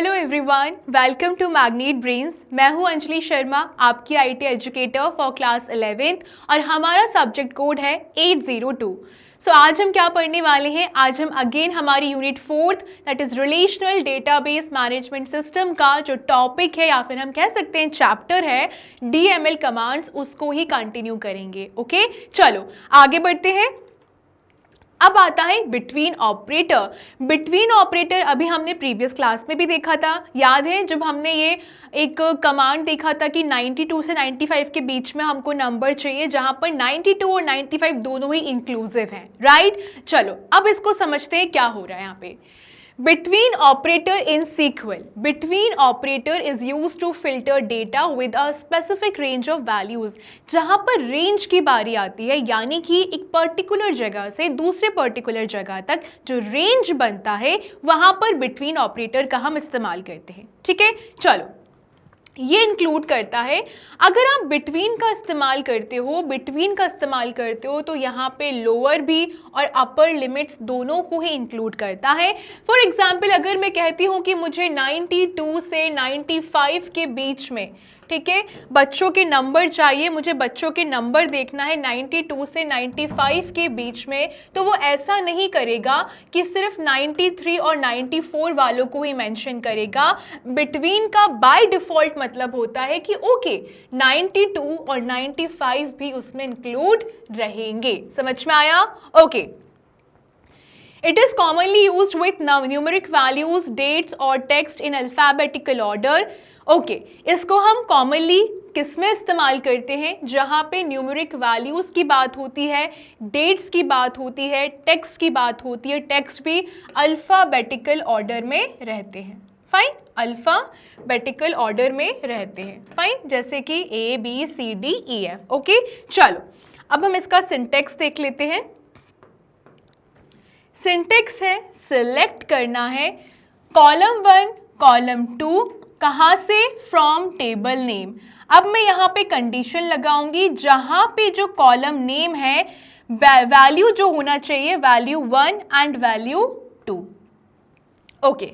Hello everyone, welcome to magnet brains. मैं हूं अंजलि शर्मा, आपकी IT educator for class 11th और हमारा सब्जेक्ट कोड है 802। सो आज हम क्या पढ़ने वाले हैं? आज हम अगेन हमारी unit 4th that is relational database management system का जो टॉपिक है या फिर हम कह सकते हैं चैप्टर है DML कमांड्स, उसको ही कंटिन्यू करेंगे। ओके, चलो आगे बढ़ते हैं। अब आता है बिटवीन ऑपरेटर। बिटवीन ऑपरेटर अभी हमने प्रीवियस क्लास में भी देखा था, याद है जब हमने ये एक कमांड देखा था कि 92 से 95 के बीच में हमको नंबर चाहिए, जहां पर 92 और 95 दोनों ही इंक्लूसिव हैं, राइट। चलो अब इसको समझते हैं क्या हो रहा है यहाँ पे। Between operator in SQL. Between operator is used to filter data with a specific range of values. जहाँ पर रेंज की बारी आती है, यानी कि एक पर्टिकुलर जगह से दूसरे पर्टिकुलर जगह तक जो रेंज बनता है, वहाँ पर बिटवीन ऑपरेटर का हम इस्तेमाल करते हैं। ठीक है, चलो ये इंक्लूड करता है, अगर आप बिटवीन का इस्तेमाल करते हो तो यहाँ पे लोअर भी और अपर लिमिट्स दोनों को ही इंक्लूड करता है। फॉर एग्जांपल अगर मैं कहती हूँ कि मुझे 92 से 95 के बीच में, ठीक है, बच्चों के नंबर चाहिए, मुझे बच्चों के नंबर देखना है 92 से 95 के बीच में, तो वो ऐसा नहीं करेगा कि सिर्फ 93 और 94 वालों को ही मेंशन करेगा। बिटवीन का बाय डिफॉल्ट मतलब होता है कि ओके 92 और 95 भी उसमें इंक्लूड रहेंगे। समझ में आया? Okay. It is commonly used with numeric values, dates or text in alphabetical order. Okay, इसको हम कॉमनली किस में इस्तेमाल करते हैं? जहाँ पे न्यूमेरिक वैल्यूज़ की बात होती है, डेट्स की बात होती है, टेक्स्ट की बात होती है। टेक्स्ट भी अल्फ़ाबेटिकल ऑर्डर में रहते हैं, फाइन, अल्फ़ाबेटिकल ऑर्डर में रहते हैं, फाइन, जैसे कि ABCDEF। ओके, चलो अब हम इसका सिंटेक्स देख लेते हैं। सिंटेक्स है सिलेक्ट करना है कॉलम 1, कॉलम 2, कहाँ से? From table name. अब मैं यहाँ पे कंडीशन लगाऊंगी, जहाँ पे जो कॉलम नेम है वैल्यू जो होना चाहिए वैल्यू 1 एंड वैल्यू 2। ओके,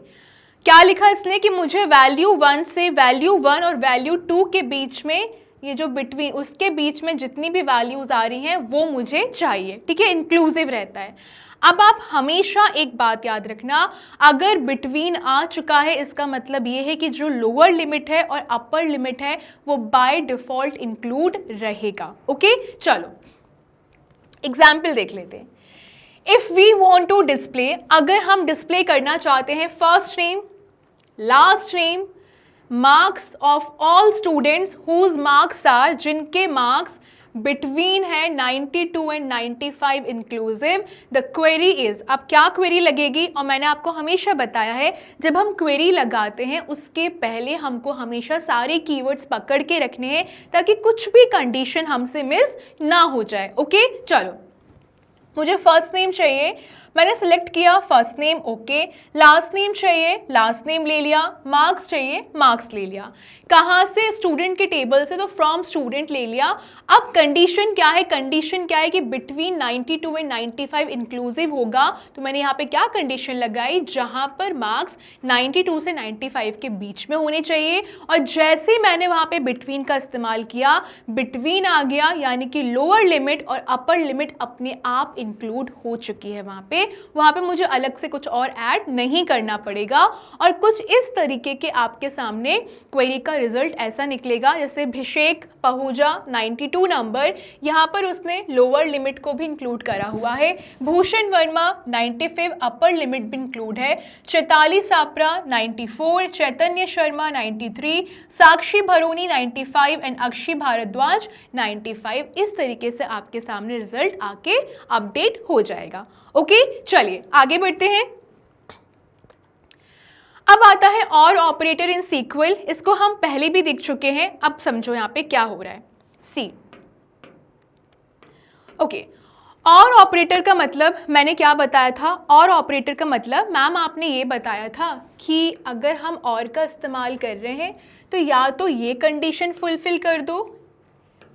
क्या लिखा इसने कि मुझे वैल्यू 1 से वैल्यू 1 और वैल्यू 2 के बीच में, ये जो बिटवीन उसके बीच में जितनी भी वैल्यूज आ रही हैं वो मुझे चाहिए। ठीक है, इंक्लूसिव रहता है। अब आप हमेशा एक बात याद रखना, अगर बिटवीन आ चुका है इसका मतलब ये है कि जो लोअर लिमिट है और अपर लिमिट है वो बाय डिफॉल्ट इंक्लूड रहेगा। ओके, चलो एग्जाम्पल देख लेते हैं। If we want to display, अगर हम डिस्प्ले करना चाहते हैं first name, last name, marks of all students whose marks are, जिनके मार्क्स बिटवीन है 92 and 95 inclusive. The query is, अब क्या क्वेरी लगेगी? और मैंने आपको हमेशा बताया है जब हम क्वेरी लगाते हैं उसके पहले हमको हमेशा सारे कीवर्ड्स पकड़ के रखने हैं ताकि कुछ भी कंडीशन हमसे मिस ना हो जाए। ओके, चलो मुझे फर्स्ट नेम चाहिए, मैंने सिलेक्ट किया first name, okay. Last name चाहिए, लास्ट नेम ले लिया। मार्क्स चाहिए, मार्क्स ले लिया। कहाँ से? स्टूडेंट के टेबल से, तो फ्रॉम स्टूडेंट ले लिया। अब कंडीशन क्या है? कंडीशन क्या है कि बिटवीन 92 एंड 95 इंक्लूसिव होगा, तो मैंने यहाँ पे क्या कंडीशन लगाई? जहाँ पर मार्क्स 92 से 95 के बीच में होने चाहिए। और जैसे मैंने वहाँ पे बिटवीन का इस्तेमाल किया, बिटवीन आ गया, यानी कि लोअर लिमिट और अपर लिमिट अपने आप इंक्लूड हो चुकी है। वहाँ पे मुझे अलग से कुछ और ऐड नहीं करना पड़ेगा। और कुछ इस तरीके के आपके सामने क्वेरी का रिजल्ट ऐसा निकलेगा, जैसे अभिषेक पहुजा 92 नंबर, यहाँ पर उसने लोअर लिमिट को भी इंक्लूड करा हुआ है। भूषण वर्मा 95 अपर लिमिट भी इंक्लूड है। चैताली सापरा 94, चैतन्य शर्मा 93, साक्षी भरोनी 95 एंड अक्षी भारद्वाज 95। इस तरीके से आपके सामने रिजल्ट आके अपडेट हो जाएगा। ओके, चलिए आगे बढ़ते हैं। अब आता है और ऑपरेटर इन सीक्वल। इसको हम पहले भी देख चुके हैं, अब समझो यहाँ पे क्या हो रहा है। सी, ओके, और ऑपरेटर का मतलब मैंने क्या बताया था? और ऑपरेटर का मतलब मैम आपने ये बताया था कि अगर हम और का इस्तेमाल कर रहे हैं तो या तो ये कंडीशन फुलफिल कर दो,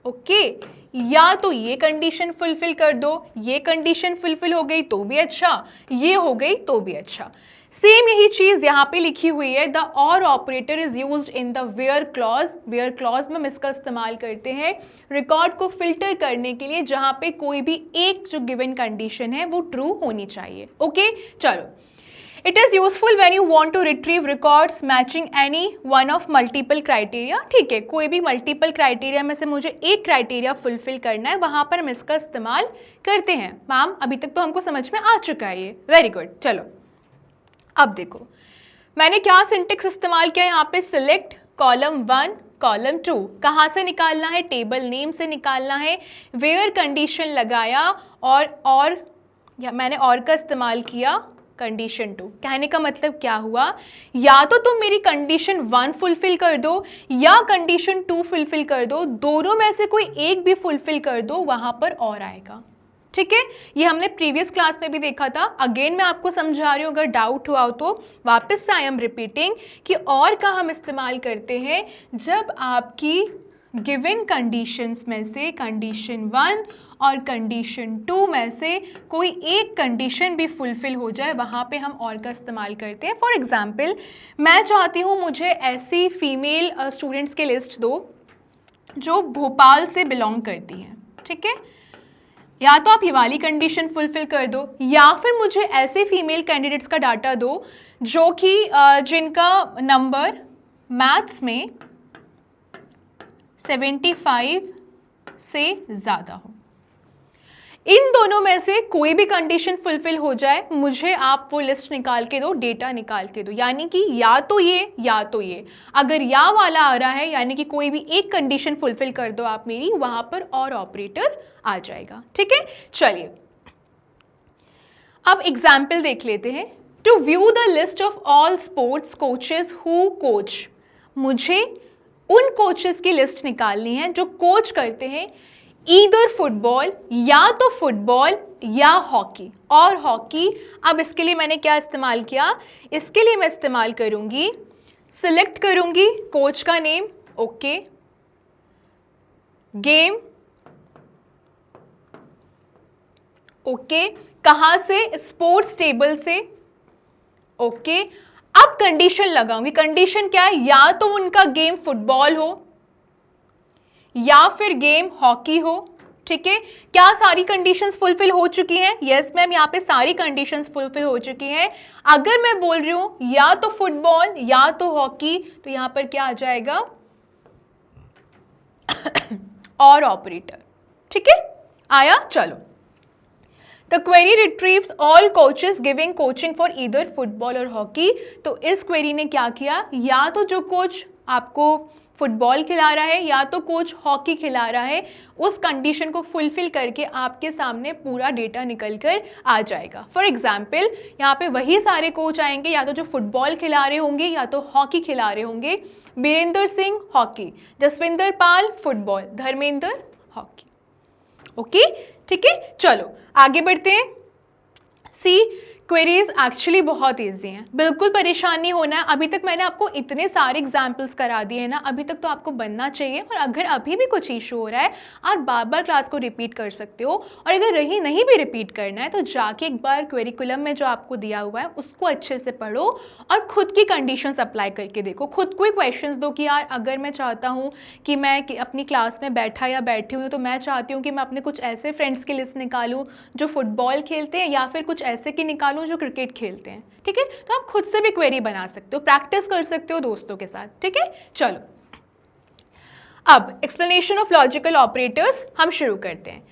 ओके, या तो ये कंडीशन फुलफिल कर दो। ये कंडीशन फुलफिल हो गई तो भी अच्छा, ये हो गई तो भी अच्छा। सेम यही चीज यहाँ पे लिखी हुई है, the or operator is used in the where clause. Where clause में हम इसका इस्तेमाल करते हैं रिकॉर्ड को फिल्टर करने के लिए, जहां पे कोई भी एक जो गिवन कंडीशन है वो ट्रू होनी चाहिए। ओके चलो, it is useful when you want to retrieve records matching any one of multiple criteria. ठीक है, कोई भी मल्टीपल क्राइटेरिया में से मुझे एक क्राइटेरिया फुलफिल करना है, वहां पर हम इसका इस्तेमाल करते हैं। मैम अभी तक तो हमको समझ में आ चुका है ये, वेरी गुड। चलो अब देखो मैंने क्या सिंटेक्स इस्तेमाल किया यहाँ पे, सिलेक्ट कॉलम 1 कॉलम 2, कहाँ से निकालना है, टेबल नेम से निकालना है, वेयर कंडीशन लगाया और या मैंने और का इस्तेमाल किया कंडीशन 2। कहने का मतलब क्या हुआ, या तो तुम मेरी कंडीशन 1 फुलफिल कर दो या कंडीशन 2 फुलफिल कर दो, दोनों में से कोई एक भी फुलफिल कर दो, वहां पर और आएगा। ठीक है, ये हमने प्रीवियस क्लास में भी देखा था। अगेन मैं आपको समझा रही हूँ, अगर डाउट हुआ हो तो वापस से आई एम रिपीटिंग कि और का हम इस्तेमाल करते हैं जब आपकी गिवन कंडीशंस में से कंडीशन 1 और कंडीशन 2 में से कोई एक कंडीशन भी फुलफिल हो जाए, वहाँ पे हम और का इस्तेमाल करते हैं। फॉर एग्जाम्पल मैं चाहती हूँ मुझे ऐसी फीमेल स्टूडेंट्स की लिस्ट दो जो भोपाल से बिलोंग करती हैं। ठीक है, या तो आप ये वाली कंडीशन फुलफिल कर दो, या फिर मुझे ऐसे फीमेल कैंडिडेट्स का डाटा दो जो कि जिनका नंबर मैथ्स में 75 से ज़्यादा हो। इन दोनों में से कोई भी कंडीशन फुलफिल हो जाए, मुझे आप वो लिस्ट निकाल के दो, डेटा निकाल के दो, यानी कि या तो ये या तो ये। अगर या वाला आ रहा है यानी कि कोई भी एक कंडीशन फुलफिल कर दो आप मेरी, वहां पर और ऑपरेटर आ जाएगा। ठीक है, चलिए अब एग्जाम्पल देख लेते हैं। To view the list of all sports coaches who coach, मुझे उन कोचेस की लिस्ट निकालनी है जो कोच करते हैं ईदर फुटबॉल, या तो फुटबॉल या हॉकी। और हॉकी, अब इसके लिए मैंने क्या इस्तेमाल किया, इसके लिए मैं इस्तेमाल करूंगी, सिलेक्ट करूंगी कोच का नेम, ओके, गेम, ओके, कहां से, स्पोर्ट्स टेबल से, ओके। अब कंडीशन लगाऊंगी, कंडीशन क्या है, या तो उनका गेम फुटबॉल हो या फिर गेम हॉकी हो। ठीक है, क्या सारी कंडीशंस फुलफिल हो चुकी हैं? यस मैम, यहाँ पे सारी कंडीशंस फुलफिल हो चुकी हैं। अगर मैं बोल रही हूं या तो फुटबॉल या तो हॉकी, तो यहां पर क्या आ जाएगा और ऑपरेटर। ठीक है, आया। चलो, the query retrieves all coaches giving coaching for either football और हॉकी। तो इस क्वेरी ने क्या किया, या तो जो कोच आपको फुटबॉल खिला रहा है या तो कोच हॉकी खिला रहा है, उस कंडीशन को फुलफिल करके आपके सामने पूरा डेटा निकल कर आ जाएगा। फॉर एग्जाम्पल यहाँ पे वही सारे कोच आएंगे, या तो जो फुटबॉल खिला रहे होंगे या तो हॉकी खिला रहे होंगे। बीरेंद्र सिंह हॉकी, जसविंदर पाल फुटबॉल, धर्मेंद्र हॉकी। ओके, ठीक है, चलो आगे बढ़ते हैं। सी, क्वेरीज एक्चुअली बहुत ईजी हैं, बिल्कुल परेशान नहीं होना है। अभी तक मैंने आपको इतने सारे एग्जाम्पल्स करा दिए हैं ना, अभी तक तो आपको बनना चाहिए। और अगर अभी भी कुछ इशू हो रहा है, आप बार बार क्लास को रिपीट कर सकते हो। और अगर नहीं भी रिपीट करना है तो जाके एक बार क्वेरिकुलम में जो आपको दिया हुआ है उसको अच्छे से पढ़ो और खुद की कंडीशंस अप्लाई करके देखो। खुद को ही क्वेश्चंस दो कि यार अगर मैं चाहता हूँ कि मैं अपनी क्लास में बैठा या बैठी हूँ, तो मैं चाहती हूँ कि मैं अपने कुछ ऐसे फ्रेंड्स की लिस्ट निकालूँ जो फुटबॉल खेलते हैं, या फिर कुछ ऐसे की निकालूँ जो क्रिकेट खेलते हैं। ठीक है, तो आप खुद से भी क्वेरी बना सकते हो, प्रैक्टिस कर सकते हो दोस्तों के साथ। ठीक है, चलो अब एक्सप्लेनेशन ऑफ लॉजिकल ऑपरेटर्स हम शुरू करते हैं।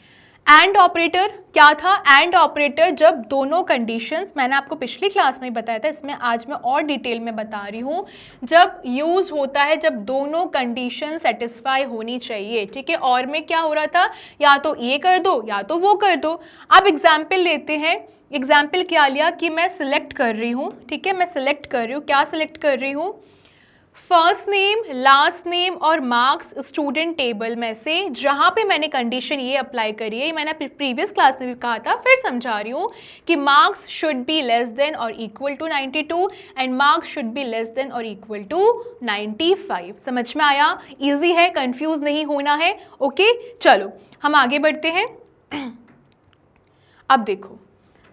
एंड ऑपरेटर क्या था? एंड ऑपरेटर जब दोनों कंडीशंस, मैंने आपको पिछली क्लास में बताया था, इसमें आज मैं और डिटेल में बता रही हूँ, जब यूज होता है जब दोनों कंडीशन सेटिस्फाई होनी चाहिए। ठीक है, और में क्या हो रहा था, या तो ये कर दो या तो वो कर दो। अब एग्जाम्पल लेते हैं। एग्जाम्पल क्या लिया कि मैं सिलेक्ट कर रही हूँ। ठीक है, मैं सिलेक्ट कर रही हूँ, क्या सिलेक्ट कर रही हूँ, फर्स्ट नेम, लास्ट नेम और मार्क्स स्टूडेंट टेबल में से, जहाँ पे मैंने कंडीशन ये अप्लाई करी है, मैंने प्रीवियस क्लास में भी कहा था, फिर समझा रही हूँ कि marks should be less than और equal to 92 and marks should be less than और इक्वल टू 95। समझ में आया? इजी है, कंफ्यूज नहीं होना है। ओके, चलो हम आगे बढ़ते हैं। अब देखो,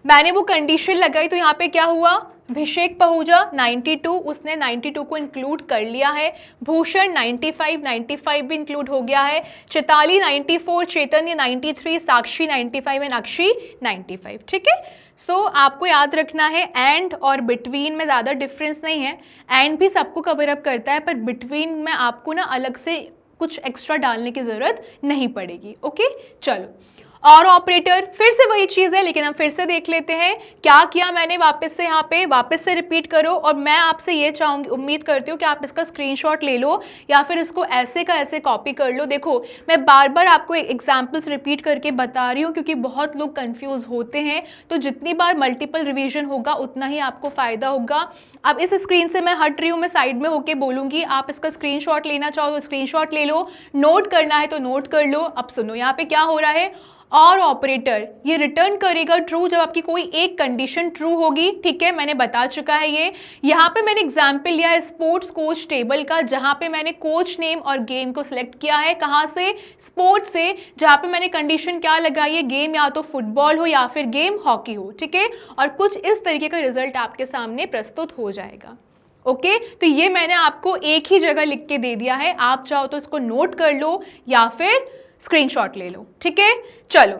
मैंने वो कंडीशन लगाई तो यहाँ पे क्या हुआ, अभिषेक पहूजा 92, उसने 92 को इंक्लूड कर लिया है। भूषण 95 भी इंक्लूड हो गया है। चैताली 94, चैतन्य 93, साक्षी 95 एंड अक्षी 95। ठीक है, सो आपको याद रखना है एंड और बिटवीन में ज़्यादा डिफरेंस नहीं है। एंड भी सबको कवर अप करता है, पर बिटवीन में आपको ना अलग से कुछ एक्स्ट्रा डालने की ज़रूरत नहीं पड़ेगी। ओके, चलो। और ऑपरेटर फिर से वही चीज़ है, लेकिन हम फिर से देख लेते हैं क्या किया मैंने। वापस से यहाँ पे वापस से रिपीट करो, और मैं आपसे ये चाहूँगी, उम्मीद करती हूँ कि आप इसका स्क्रीनशॉट ले लो या फिर इसको ऐसे का ऐसे कॉपी कर लो। देखो, मैं बार बार आपको एग्जाम्पल्स रिपीट करके बता रही हूँ क्योंकि बहुत लोग कन्फ्यूज़ होते हैं। तो जितनी बार मल्टीपल रिविजन होगा उतना ही आपको फ़ायदा होगा। अब इस स्क्रीन से मैं हट रही हूँ, मैं साइड में होके बोलूँगी, आप इसका स्क्रीनशॉट लेना चाहो तो स्क्रीनशॉट ले लो, नोट करना है तो नोट कर लो। अब सुनो, यहाँ पे क्या हो रहा है, और ऑपरेटर ये रिटर्न करेगा ट्रू जब आपकी कोई एक कंडीशन ट्रू होगी। ठीक है, मैंने बता चुका है ये। यहाँ पे मैंने एग्जाम्पल लिया है स्पोर्ट्स कोच टेबल का, जहाँ पे मैंने कोच नेम और गेम को सिलेक्ट किया है। कहाँ से? स्पोर्ट्स से, जहाँ पे मैंने कंडीशन क्या लगाई है, गेम या तो फुटबॉल हो या फिर गेम हॉकी हो। ठीक है, और कुछ इस तरीके का रिजल्ट आपके सामने प्रस्तुत हो जाएगा। ओके, तो ये मैंने आपको एक ही जगह लिख के दे दिया है, आप चाहो तो इसको नोट कर लो या फिर स्क्रीनशॉट ले लो। ठीक है, चलो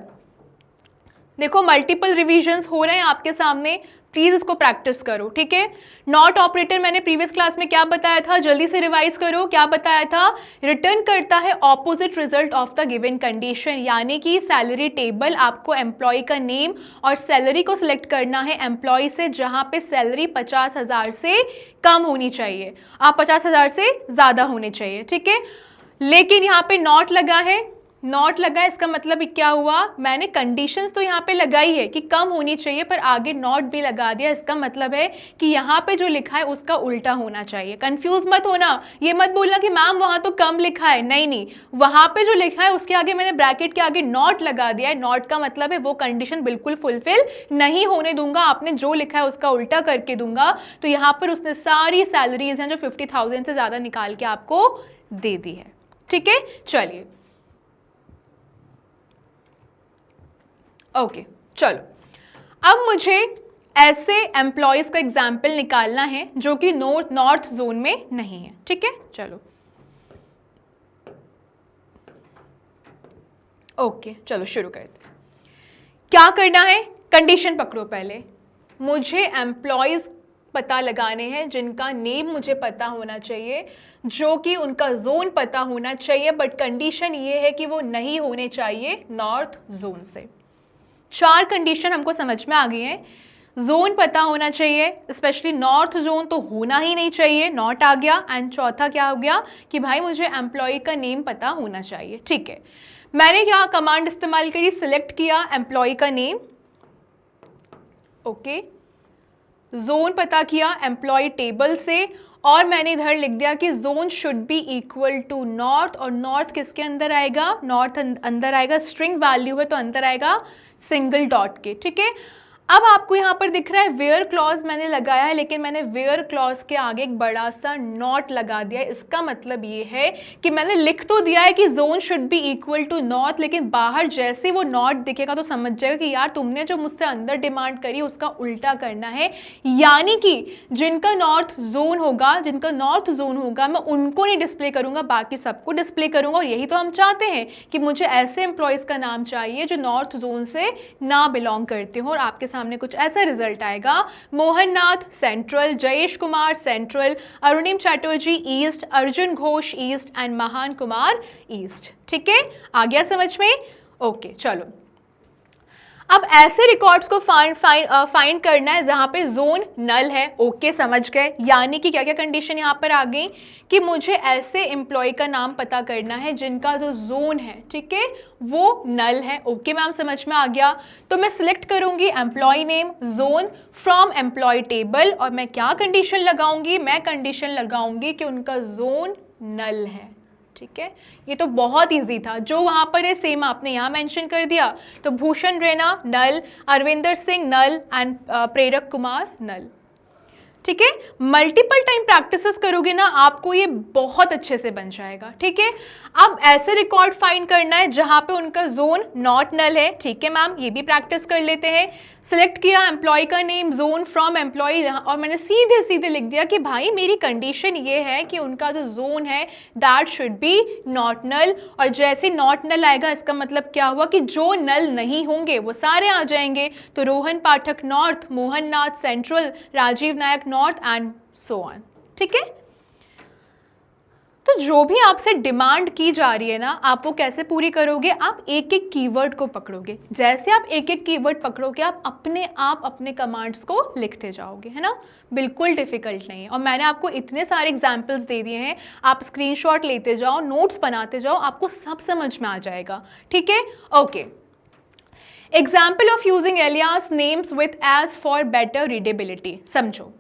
देखो, मल्टीपल रिवीजन्स हो रहे हैं आपके सामने, प्लीज इसको प्रैक्टिस करो। ठीक है, नॉट ऑपरेटर मैंने प्रीवियस क्लास में क्या बताया था, जल्दी से रिवाइज करो। क्या बताया था? रिटर्न करता है opposite result of the given condition, यानी कि सैलरी टेबल, आपको एम्प्लॉय का नेम और सैलरी को सिलेक्ट करना है एम्प्लॉय से, जहां पे सैलरी 50,000 से कम होनी चाहिए, आप 50,000 से ज्यादा होने चाहिए। ठीक है, लेकिन यहाँ पे नॉट लगा है, नॉट लगा है, इसका मतलब क्या हुआ, मैंने कंडीशंस तो यहाँ पे लगाई है कि कम होनी चाहिए, पर आगे नॉट भी लगा दिया। इसका मतलब है कि यहाँ पे जो लिखा है उसका उल्टा होना चाहिए। कंफ्यूज मत होना, ये मत बोलना कि मैम वहाँ तो कम लिखा है, नहीं नहीं, वहाँ पे जो लिखा है उसके आगे मैंने ब्रैकेट के आगे नॉट लगा दिया है। नॉट का मतलब है वो कंडीशन बिल्कुल फुलफिल नहीं होने दूंगा, आपने जो लिखा है उसका उल्टा करके दूंगा। तो यहाँ पर उसने सारी सैलरीज हैं जो 50,000 से ज़्यादा निकाल के आपको दे दी है। ठीक है, चलिए ओके, चलो अब मुझे ऐसे एम्प्लॉयज का एग्जाम्पल निकालना है जो कि नॉर्थ जोन में नहीं है। ठीक है, चलो ओके, चलो शुरू करते हैं। क्या करना है, कंडीशन पकड़ो पहले। मुझे एम्प्लॉयज पता लगाने हैं जिनका नेम मुझे पता होना चाहिए, जो कि उनका जोन पता होना चाहिए, बट कंडीशन ये है कि वो नहीं होने चाहिए नॉर्थ जोन से। 4 कंडीशन हमको समझ में आ गई है। जोन पता होना चाहिए, स्पेशली नॉर्थ जोन तो होना ही नहीं चाहिए, नॉट आ गया। एंड चौथा क्या हो गया कि भाई मुझे एम्प्लॉय का नेम पता होना चाहिए। ठीक है, मैंने क्या कमांड इस्तेमाल करी, सिलेक्ट किया एम्प्लॉय का नेम, ओके, जोन पता किया एम्प्लॉय टेबल से, और मैंने इधर लिख दिया कि zone should be equal to north, और नॉर्थ किसके अंदर आएगा, नॉर्थ अंदर आएगा, स्ट्रिंग वैल्यू है तो अंदर आएगा सिंगल डॉट के। ठीक है, अब आपको यहाँ पर दिख रहा है वेयर क्लॉज मैंने लगाया है, लेकिन मैंने वेयर क्लॉज के आगे एक बड़ा सा नॉट लगा दिया है। इसका मतलब ये है कि मैंने लिख तो दिया है कि zone should be equal to north, लेकिन बाहर जैसे वो नॉट दिखेगा तो समझ जाएगा कि यार तुमने जो मुझसे अंदर डिमांड करी उसका उल्टा करना है। यानी कि जिनका नॉर्थ जोन होगा मैं उनको नहीं डिस्प्ले करूंगा, बाकी सबको डिस्प्ले करूंगा। और यही तो हम चाहते हैं कि मुझे ऐसे एम्प्लॉयज का नाम चाहिए जो नॉर्थ जोन से ना बिलोंग करते हो। और आपके सामने कुछ ऐसा रिजल्ट आएगा, Mohan Nath central, Jayesh Kumar central, Arunim Chatterjee east, Arjun Ghosh east and Mahan Kumar east. ठीक है, आ गया समझ में? ओके, चलो अब ऐसे रिकॉर्ड्स को फाइंड करना है जहां पे जोन नल है। ओके, समझ गए, यानी कि क्या क्या कंडीशन यहां पर आ गई कि मुझे ऐसे एम्प्लॉय का नाम पता करना है जिनका जो जोन है, ठीक है, वो नल है। ओके मैम, समझ में आ गया। तो मैं सिलेक्ट करूंगी employee name zone from employee table, और मैं क्या कंडीशन लगाऊंगी, मैं कंडीशन लगाऊंगी कि उनका जोन नल है। ठीक है, ये तो बहुत इजी था, जो वहां पर है सेम आपने यहाँ मेंशन कर दिया। तो भूषण रैना नल, अरविंदर सिंह नल एंड प्रेरक कुमार नल। ठीक है, मल्टीपल टाइम प्रैक्टिसेस करोगे ना आपको ये बहुत अच्छे से बन जाएगा। ठीक है, अब ऐसे रिकॉर्ड फाइंड करना है जहां पे उनका जोन नॉट नल है। ठीक है मैम, ये भी प्रैक्टिस कर लेते हैं। सिलेक्ट किया एम्प्लॉय का नेम, जोन फ्रॉम एम्प्लॉय, और मैंने सीधे सीधे लिख दिया कि भाई मेरी कंडीशन ये है कि उनका जो जोन है that should be not null. और जैसे नॉट नल आएगा इसका मतलब क्या हुआ कि जो नल नहीं होंगे वो सारे आ जाएंगे। तो Rohan Pathak north, Mohan Nath central, Rajiv Nayak north and so on. ठीक है, तो जो भी आपसे डिमांड की जा रही है ना, आप वो कैसे पूरी करोगे? आप एक एक कीवर्ड को पकड़ोगे। जैसे आप एक एक कीवर्ड पकड़ोगे आप अपने कमांड्स को लिखते जाओगे, है ना। बिल्कुल डिफिकल्ट नहीं है। और मैंने आपको इतने सारे एग्जांपल्स दे दिए हैं, आप स्क्रीनशॉट लेते जाओ, नोट्स बनाते जाओ, आपको सब समझ में आ जाएगा। ठीक है, okay. Example of using alias names with as for better readability. समझो,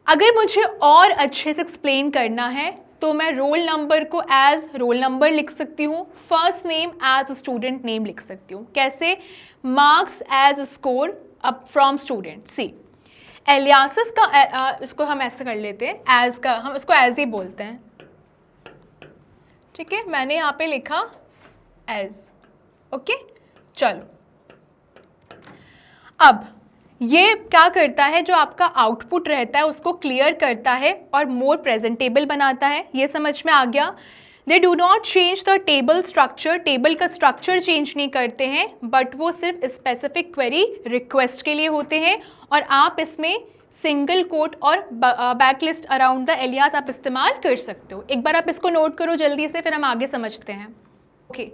अगर मुझे और अच्छे से एक्सप्लेन करना है तो मैं रोल नंबर को एज रोल नंबर लिख सकती हूँ, first name as student name लिख सकती हूँ। कैसे? Marks as score up from student. See aliases का इसको हम ऐसे कर लेते हैं, एज का हम इसको एज ही बोलते हैं। ठीक है, मैंने यहाँ पे लिखा एज। ओके, चलो अब ये क्या करता है, जो आपका आउटपुट रहता है उसको क्लियर करता है और मोर प्रेजेंटेबल बनाता है। ये समझ में आ गया। दे do not change the table structure, table का स्ट्रक्चर चेंज नहीं करते हैं, बट वो सिर्फ स्पेसिफिक क्वेरी रिक्वेस्ट के लिए होते हैं। और आप इसमें सिंगल कोट और बैकलिस्ट अराउंड द एलियास आप इस्तेमाल कर सकते हो। एक बार आप इसको नोट करो जल्दी से, फिर हम आगे समझते हैं। ओके,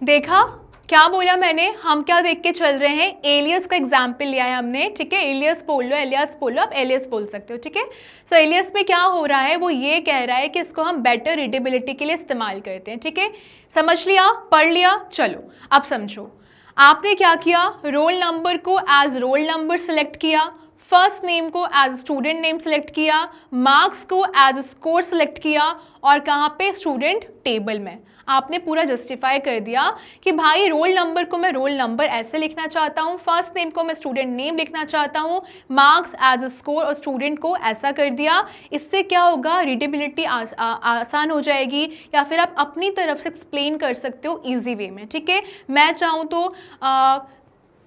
देखा क्या बोला मैंने? हम क्या देख के चल रहे हैं? एलियस का एग्जाम्पल लिया है हमने। ठीक है, एलियस बोल लो, एलियास बोल लो, आप एलियस बोल सकते हो। ठीक है, सो एलियस में क्या हो रहा है, वो ये कह रहा है कि इसको हम बेटर रीडेबिलिटी के लिए इस्तेमाल करते हैं। ठीक है, समझ लिया, पढ़ लिया। चलो अब समझो, आपने क्या किया, रोल नंबर को एज रोल नंबर सेलेक्ट किया, फर्स्ट नेम को एज स्टूडेंट नेम सेलेक्ट किया, मार्क्स को एज स्कोर सेलेक्ट किया, और कहाँ पे? स्टूडेंट टेबल में। आपने पूरा जस्टिफाई कर दिया कि भाई रोल नंबर को मैं रोल नंबर ऐसे लिखना चाहता हूँ, फर्स्ट नेम को मैं स्टूडेंट नेम लिखना चाहता हूँ, मार्क्स एज स्कोर और स्टूडेंट को ऐसा कर दिया। इससे क्या होगा, रीडेबिलिटी आसान हो जाएगी, या फिर आप अपनी तरफ से एक्सप्लेन कर सकते हो ईजी वे में। ठीक है, मैं चाहूँ तो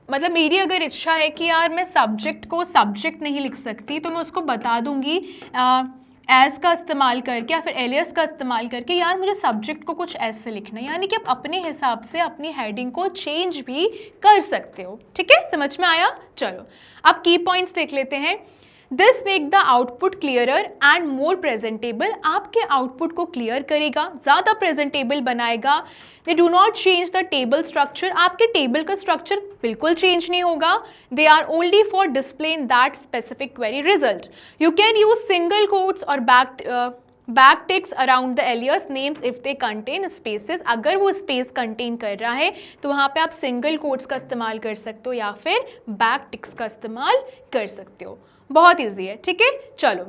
मतलब मेरी अगर इच्छा है कि यार मैं सब्जेक्ट को सब्जेक्ट नहीं लिख सकती, तो मैं उसको बता दूंगी एज का इस्तेमाल करके या फिर एलियस का इस्तेमाल करके, यार मुझे सब्जेक्ट को कुछ ऐसे लिखना है। यानी कि आप अपने हिसाब से अपनी हेडिंग को चेंज भी कर सकते हो। ठीक है, समझ में आया? चलो अब की पॉइंट्स देख लेते हैं। This make the output clearer and more presentable. आपके आउटपुट को क्लियर करेगा, ज़्यादा प्रेजेंटेबल बनाएगा। They do not change the table structure. आपके टेबल का स्ट्रक्चर बिल्कुल चेंज नहीं होगा। They are only for displaying that specific query result. You can use single quotes और backticks around the alias names if they contain spaces. अगर वो space contain कर रहा है तो वहाँ पे आप सिंगल कोट्स का इस्तेमाल कर सकते हो या फिर बैक टिक्स का इस्तेमाल कर सकते हो। बहुत ईजी है। ठीक है, चलो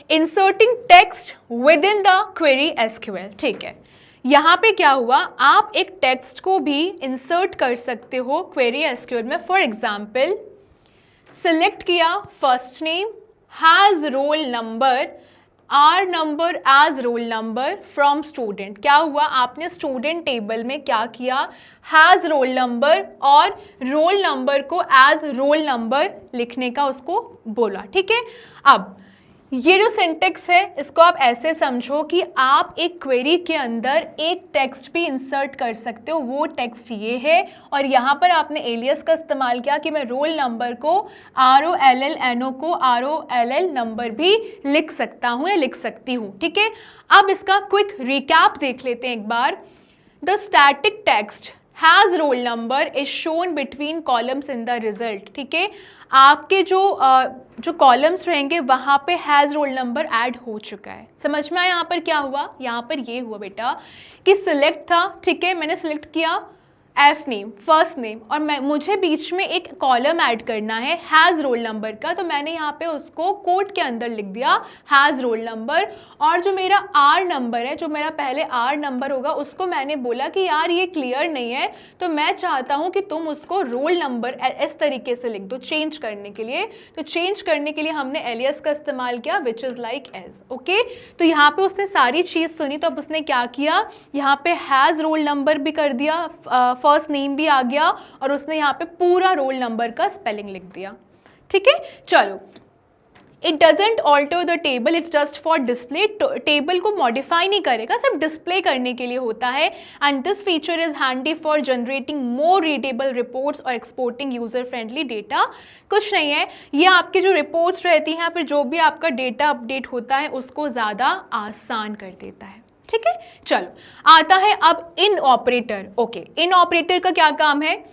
inserting text with in the query SQL. ठीक है, यहाँ पे क्या हुआ, आप एक टेक्स्ट को भी इंसर्ट कर सकते हो क्वेरी एसक्यूएल में। फॉर एग्जाम्पल सिलेक्ट किया first name as roll number, R number as roll number from student. क्या हुआ, आपने स्टूडेंट टेबल में क्या किया, हैज रोल नंबर और रोल नंबर को एज रोल नंबर लिखने का उसको बोला। ठीक है, अब ये जो सिंटेक्स है इसको आप ऐसे समझो कि आप एक क्वेरी के अंदर एक टेक्स्ट भी इंसर्ट कर सकते हो। वो टेक्स्ट ये है, और यहाँ पर आपने एलियस का इस्तेमाल किया कि मैं रोल नंबर को ROLLNO को ROLL नंबर भी लिख सकता हूँ या लिख सकती हूँ। ठीक है, अब इसका क्विक रिकैप देख लेते हैं एक बार। The static text has roll number is shown between columns in the result. ठीक है, आपके जो कॉलम्स रहेंगे वहाँ पे हैज़ रोल नंबर ऐड हो चुका है। समझ में आया यहाँ पर क्या हुआ? यहाँ पर ये हुआ बेटा कि सिलेक्ट था। ठीक है, मैंने सिलेक्ट किया एफ नेम फर्स्ट नेम, और मुझे बीच में एक कॉलम ऐड करना है हैज़ रोल नंबर का, तो मैंने यहाँ पे उसको कोट के अंदर लिख दिया हैज़ रोल नंबर। और जो मेरा आर नंबर है, जो मेरा पहले आर नंबर होगा, उसको मैंने बोला कि यार ये क्लियर नहीं है, तो मैं चाहता हूँ कि तुम उसको रोल नंबर इस तरीके से लिख दो चेंज करने के लिए। तो चेंज करने के लिए हमने एलियस का इस्तेमाल किया which is like as. Okay, तो यहाँ पे उसने सारी चीज़ सुनी, तो अब उसने क्या किया, यहाँ पे हैज़ रोल नंबर भी कर दिया फर्स्ट नेम भी आ गया और उसने यहाँ पे पूरा रोल नंबर का स्पेलिंग लिख दिया। ठीक है, चलो, it doesn't alter the table, it's just for display. Table को मॉडिफाई नहीं करेगा, सिर्फ डिस्प्ले करने के लिए होता है। And this feature is handy for generating more readable reports और एक्सपोर्टिंग यूजर फ्रेंडली डेटा। कुछ नहीं है, ये आपकी जो रिपोर्ट्स रहती हैं फिर जो भी आपका डेटा अपडेट होता है उसको ज़्यादा आसान कर देता है। ठीक है, चलो आता है अब in operator. Okay, in operator का क्या काम है?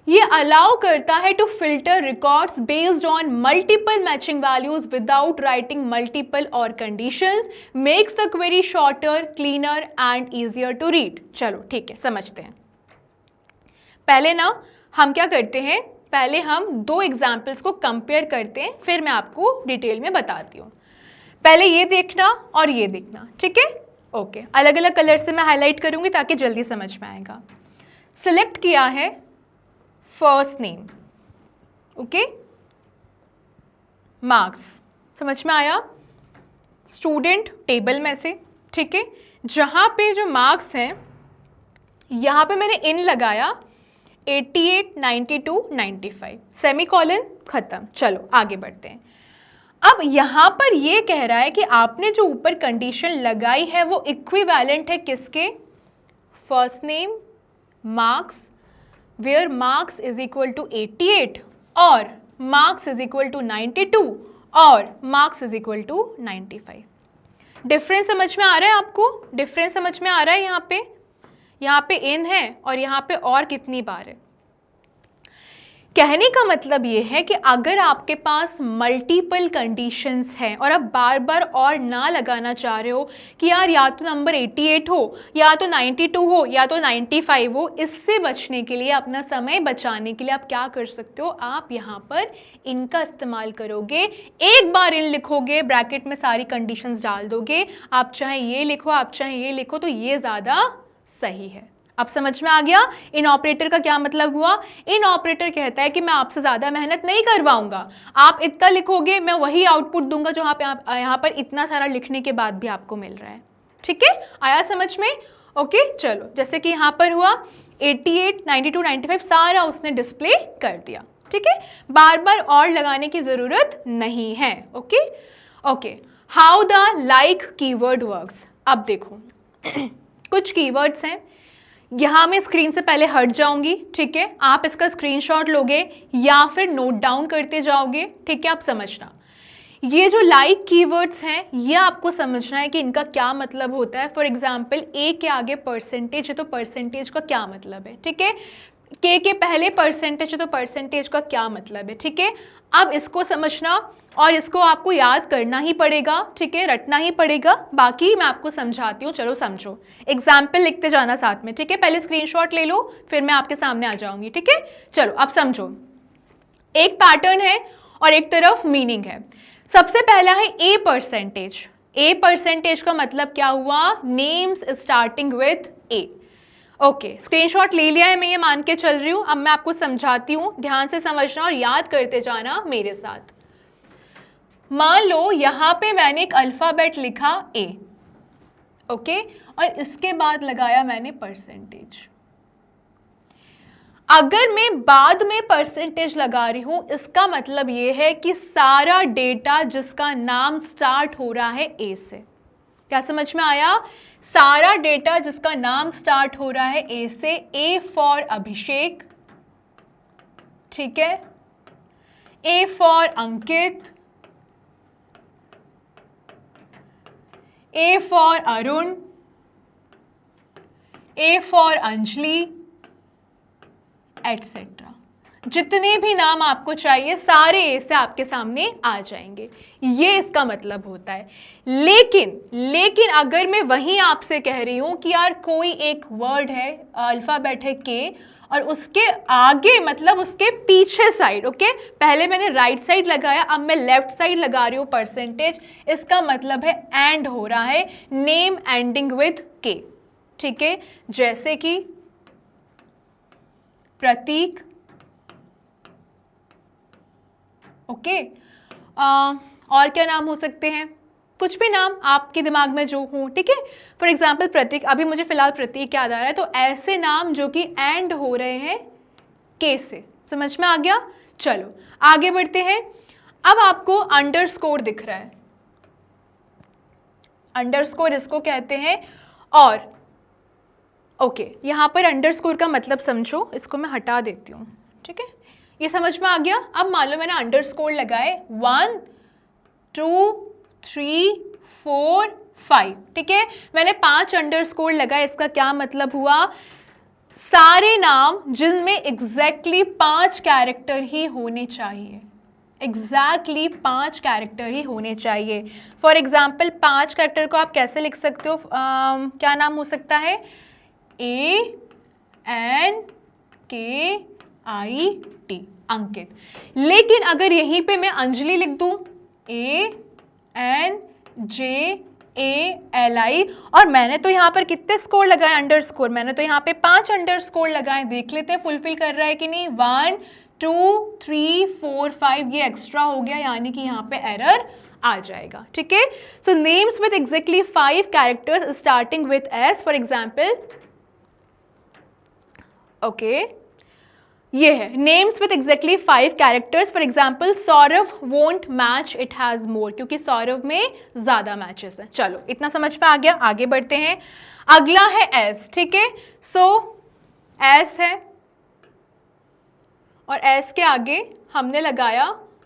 ये अलाउ करता है to filter records based on multiple matching values without writing multiple और conditions, makes the query shorter, cleaner and easier to read. चलो ठीक है, समझते हैं। पहले ना हम क्या करते हैं, पहले हम दो एग्जाम्पल्स को कंपेयर करते हैं, फिर मैं आपको डिटेल में बताती हूँ। पहले ये देखना और ये देखना, ठीक है? ओके, अलग अलग कलर से मैं हाईलाइट करूँगी ताकि जल्दी समझ में आएगा। सिलेक्ट किया है फर्स्ट नेम, ओके, मार्क्स, समझ में आया? स्टूडेंट टेबल में से, ठीक है, जहाँ पे जो मार्क्स हैं यहाँ पे मैंने इन लगाया 88, 92, 95, सेमीकोलन, खत्म। चलो आगे बढ़ते हैं। अब यहाँ पर ये कह रहा है कि आपने जो ऊपर कंडीशन लगाई है वो इक्विवेलेंट है किसके? First name marks, where marks is equal to 88 और marks is equal to 92 और marks is equal to 95। Difference समझ में आ रहा है आपको? डिफरेंस समझ में आ रहा है? यहाँ पे इन है और यहाँ पे और कितनी बार है। कहने का मतलब ये है कि अगर आपके पास मल्टीपल कंडीशंस हैं और आप बार बार और ना लगाना चाह रहे हो कि यार या तो नंबर 88 हो या तो 92 हो या तो 95 हो, इससे बचने के लिए, अपना समय बचाने के लिए आप क्या कर सकते हो? आप यहाँ पर इनका इस्तेमाल करोगे। एक बार इन लिखोगे, ब्रैकेट में सारी कंडीशंस डाल दोगे, आप चाहे ये लिखो आप चाहे ये लिखो, तो ये ज़्यादा सही है। अब समझ में आ गया इन ऑपरेटर का क्या मतलब हुआ? इन ऑपरेटर कहता है कि मैं आपसे ज़्यादा मेहनत नहीं करवाऊंगा, आप इतना लिखोगे मैं वही आउटपुट दूंगा जो यहाँ पर इतना सारा लिखने के बाद भी आपको मिल रहा है। ठीक है, आया समझ में? ओके, चलो, जैसे कि यहाँ पर हुआ 88, 92, 95 सारा उसने डिस्प्ले कर दिया। ठीक है, बार बार और लगाने की ज़रूरत नहीं है। Okay okay, how the like keyword works. अब देखो कुछ कीवर्ड्स हैं, यहाँ मैं स्क्रीन से पहले हट जाऊंगी, ठीक है? आप इसका स्क्रीनशॉट लोगे या फिर नोट डाउन करते जाओगे, ठीक है? आप समझना, ये जो लाइक कीवर्ड्स हैं ये आपको समझना है कि इनका क्या मतलब होता है। फॉर एग्जांपल, ए के आगे परसेंटेज है तो परसेंटेज का क्या मतलब है, ठीक है? के पहले परसेंटेज है तो परसेंटेज का क्या मतलब है, ठीक है? अब इसको समझना और इसको आपको याद करना ही पड़ेगा, ठीक है, रटना ही पड़ेगा। बाकी मैं आपको समझाती हूँ, चलो समझो। एग्जाम्पल लिखते जाना साथ में, ठीक है? पहले स्क्रीनशॉट ले लो फिर मैं आपके सामने आ जाऊंगी, ठीक है? चलो अब समझो, एक पैटर्न है और एक तरफ मीनिंग है। सबसे पहला है ए परसेंटेज। ए परसेंटेज का मतलब क्या हुआ? Names starting with A. Okay, screenshot ले लिया है, मैं ये मान के चल रही हूँ। अब मैं आपको समझाती हूँ, ध्यान से समझना और याद करते जाना मेरे साथ। मान लो यहाँ पे मैंने एक अल्फ़ाबेट लिखा ए, ओके, और इसके बाद लगाया मैंने परसेंटेज। अगर मैं बाद में परसेंटेज लगा रही हूं इसका मतलब ये है कि सारा डेटा जिसका नाम स्टार्ट हो रहा है ए से, क्या समझ में आया? सारा डेटा जिसका नाम स्टार्ट हो रहा है ए से, ए फॉर अभिषेक, ठीक है, A for Ankit, A for Arun, A for Anjali, etcetera. जितने भी नाम आपको चाहिए सारे ए से आपके सामने आ जाएंगे, ये इसका मतलब होता है। लेकिन अगर मैं वहीं आपसे कह रही हूं कि यार कोई एक वर्ड है, अल्फाबेट है के, और उसके आगे मतलब उसके पीछे साइड, ओके, पहले मैंने राइट साइड लगाया, अब मैं लेफ्ट साइड लगा रही हूँ परसेंटेज, इसका मतलब है एंड हो रहा है, नेम एंडिंग विथ के, ठीक है? जैसे कि प्रतीक, ओके, और क्या नाम हो सकते हैं? कुछ भी नाम आपके दिमाग में जो हो, ठीक है। फॉर एग्जाम्पल प्रतीक, अभी मुझे फिलहाल प्रतीक याद आ रहा है, तो ऐसे नाम जो कि एंड हो रहे हैं के से, समझ में आ गया। चलो आगे बढ़ते हैं। अब आपको अंडरस्कोर दिख रहा है, अंडरस्कोर इसको कहते हैं। और ओके, यहाँ पर अंडरस्कोर का मतलब समझो, इसको मैं हटा देती हूँ, ठीक है, ये समझ में आ गया। अब मान लो मैंने अंडरस्कोर लगाए 1 2 3 4 5, ठीक है, मैंने 5 अंडरस्कोर लगाए। इसका क्या मतलब हुआ, सारे नाम जिनमें एग्जैक्टली 5 कैरेक्टर ही होने चाहिए, एग्जैक्टली 5 कैरेक्टर ही होने चाहिए। फॉर एग्जाम्पल 5 कैरेक्टर को आप कैसे लिख सकते हो, क्या नाम हो सकता है, ANKIT, अंकित। लेकिन अगर यहीं पे मैं अंजलि लिख दूं ANJALI, और मैंने तो यहाँ पर कितने स्कोर लगाए अंडरस्कोर, मैंने तो यहाँ पे 5 अंडरस्कोर लगाए, देख लेते हैं फुलफिल कर रहा है कि नहीं। 1 2 3 4 5 ये एक्स्ट्रा हो गया, यानी कि यहाँ पे एरर आ जाएगा, ठीक है। So names with exactly 5 characters starting with S, for example okay, ये है names with exactly 5 characters. For example Saurabh won't match, it has more, क्योंकि सौरभ में ज्यादा मैचेस हैं। चलो इतना समझ में आ गया, आगे बढ़ते हैं। अगला है एस, ठीक है, सो एस है और एस के आगे हमने लगाया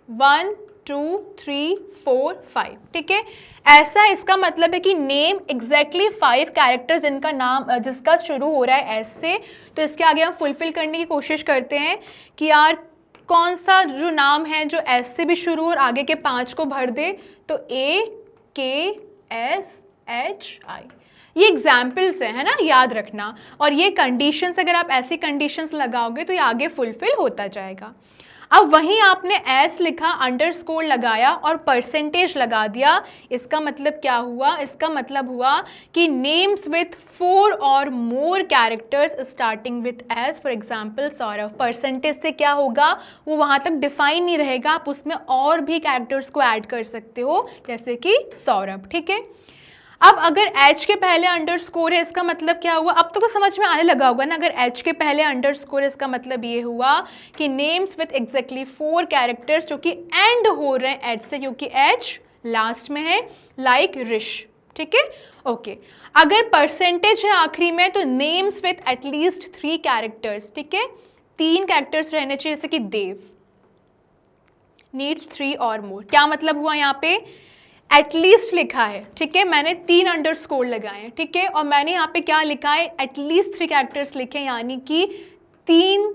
1 2 3 4 5, ठीक है। ऐसा इसका मतलब है कि नेम एग्जैक्टली 5 कैरेक्टर्स जिनका नाम जिसका शुरू हो रहा है एस से, तो इसके आगे हम फुलफिल करने की कोशिश करते हैं कि यार कौन सा जो नाम है जो एस से भी शुरू और आगे के 5 को भर दे, तो AKSHI, ये एग्जाम्पल्स है ना, याद रखना। और ये कंडीशंस, अगर आप ऐसी कंडीशंस लगाओगे तो ये आगे फुलफिल होता जाएगा। अब वहीं आपने एस लिखा, अंडरस्कोर लगाया और परसेंटेज लगा दिया, इसका मतलब क्या हुआ, इसका मतलब हुआ कि नेम्स विथ 4 और more characters starting with S, for example Saurabh, percentage से क्या होगा, वो वहाँ तक डिफाइन नहीं रहेगा, आप उसमें और भी कैरेक्टर्स को ऐड कर सकते हो, जैसे कि सौरभ, ठीक है। अब अगर H के पहले अंडरस्कोर है, इसका मतलब क्या हुआ, अब तो समझ में आने लगा होगा ना। अगर H के पहले अंडरस्कोर है, इसका मतलब ये हुआ कि नेम्स विथ एग्जैक्टली 4 कैरेक्टर्स जो कि एंड हो रहे हैं H से, क्योंकि H लास्ट में है, लाइक ऋष, ठीक है, ओके। अगर परसेंटेज है आखिरी में, तो नेम्स विथ एटलीस्ट 3 कैरेक्टर्स, ठीक है, 3 कैरेक्टर्स रहने चाहिए, जैसे कि देव, नीड्स 3 और मोर। क्या मतलब हुआ, यहाँ पे एटलीस्ट लिखा है, ठीक है, मैंने 3 अंडरस्कोर लगाए हैं, ठीक है, और मैंने यहाँ पे क्या लिखा है, एटलीस्ट 3 कैरेक्टर्स लिखे, यानी कि 3